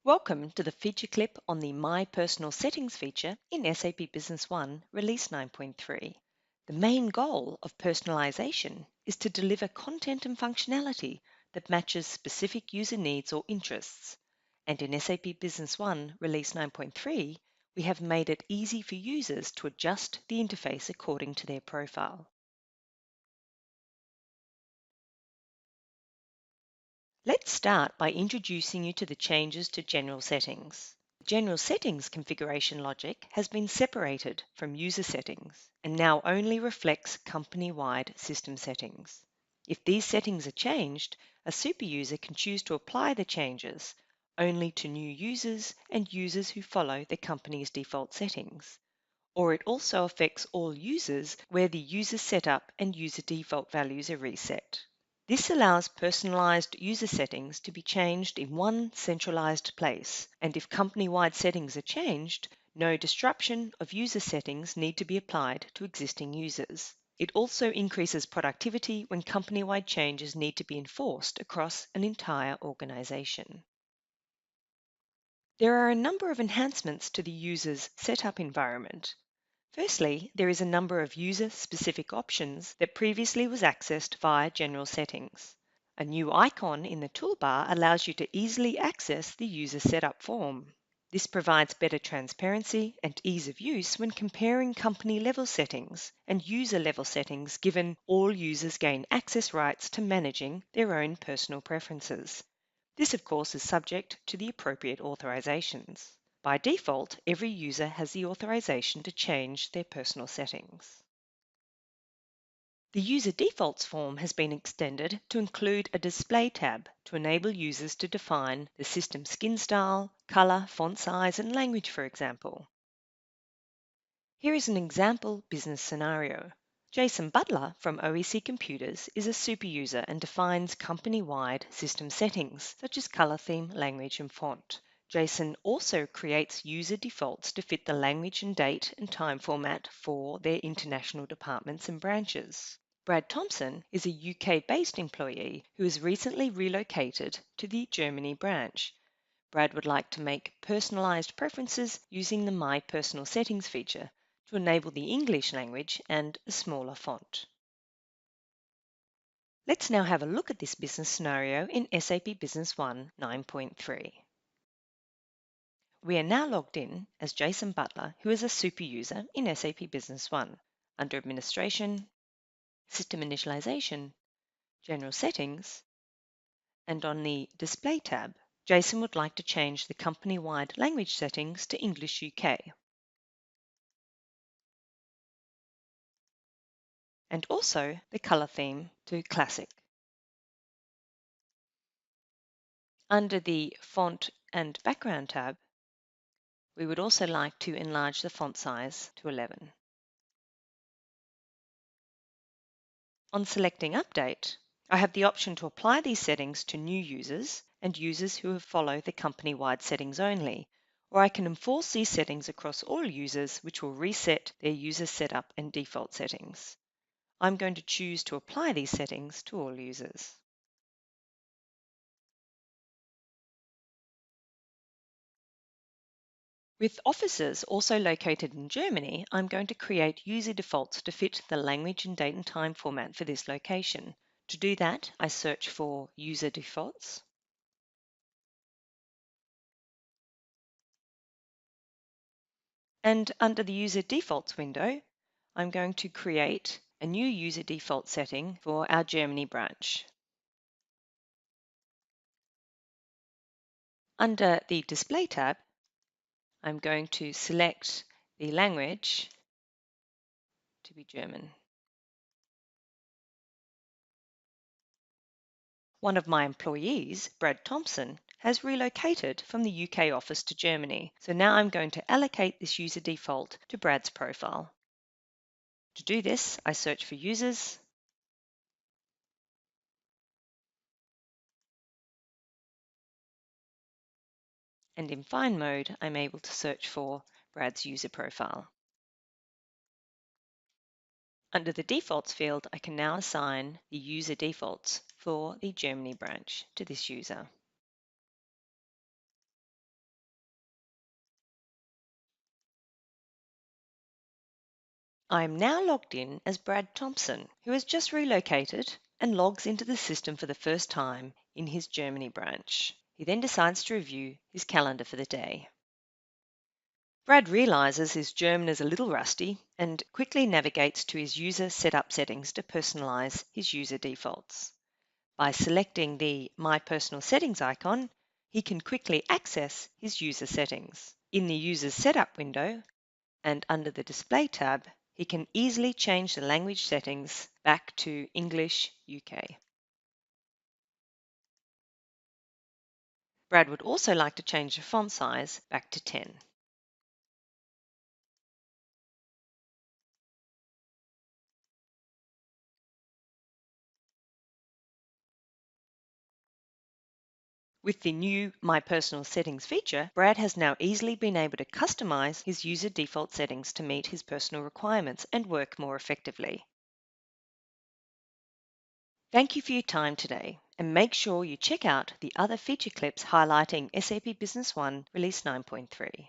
Welcome to the feature clip on the My Personal Settings feature in SAP Business One, Release 9.3. The main goal of personalization is to deliver content and functionality that matches specific user needs or interests. And in SAP Business One, Release 9.3, we have made it easy for users to adjust the interface according to their profile. Let's start by introducing you to the changes to General Settings. General Settings configuration logic has been separated from User Settings and now only reflects company-wide system settings. If these settings are changed, a super user can choose to apply the changes only to new users and users who follow the company's default settings. Or it also affects all users where the user setup and user default values are reset. This allows personalized user settings to be changed in one centralized place, and if company-wide settings are changed, no disruption of user settings need to be applied to existing users. It also increases productivity when company-wide changes need to be enforced across an entire organization. There are a number of enhancements to the user's setup environment. Firstly, there is a number of user-specific options that previously was accessed via General Settings. A new icon in the toolbar allows you to easily access the user setup form. This provides better transparency and ease of use when comparing company-level settings and user-level settings, given all users gain access rights to managing their own personal preferences. This, of course, is subject to the appropriate authorizations. By default, every user has the authorization to change their personal settings. The User Defaults form has been extended to include a Display tab to enable users to define the system skin style, color, font size, and language, for example. Here is an example business scenario. Jason Butler from OEC Computers is a super user and defines company-wide system settings, such as color theme, language, and font. Jason also creates user defaults to fit the language and date and time format for their international departments and branches. Brad Thompson is a UK-based employee who has recently relocated to the Germany branch. Brad would like to make personalized preferences using the My Personal Settings feature to enable the English language and a smaller font. Let's now have a look at this business scenario in SAP Business One 9.3. We are now logged in as Jason Butler, who is a super user in SAP Business One. Under Administration, System Initialization, General Settings, and on the Display tab, Jason would like to change the company-wide language settings to English UK, and also the color theme to Classic. Under the Font and Background tab, we would also like to enlarge the font size to 11. On selecting Update, I have the option to apply these settings to new users and users who have followed the company-wide settings only, or I can enforce these settings across all users, which will reset their user setup and default settings. I'm going to choose to apply these settings to all users. With offices also located in Germany, I'm going to create user defaults to fit the language and date and time format for this location. To do that, I search for user defaults. And under the user defaults window, I'm going to create a new user default setting for our Germany branch. Under the Display tab, I'm going to select the language to be German. One of my employees, Brad Thompson, has relocated from the UK office to Germany, so now I'm going to allocate this user default to Brad's profile. To do this, I search for users, and in Find mode, I'm able to search for Brad's user profile. Under the Defaults field, I can now assign the user defaults for the Germany branch to this user. I am now logged in as Brad Thompson, who has just relocated and logs into the system for the first time in his Germany branch. He then decides to review his calendar for the day. Brad realizes his German is a little rusty and quickly navigates to his user setup settings to personalize his user defaults. By selecting the My Personal Settings icon, he can quickly access his user settings. In the User Setup window and under the Display tab, he can easily change the language settings back to English UK. Brad would also like to change the font size back to 10. With the new My Personal Settings feature, Brad has now easily been able to customize his user default settings to meet his personal requirements and work more effectively. Thank you for your time today, and make sure you check out the other feature clips highlighting SAP Business One Release 9.3.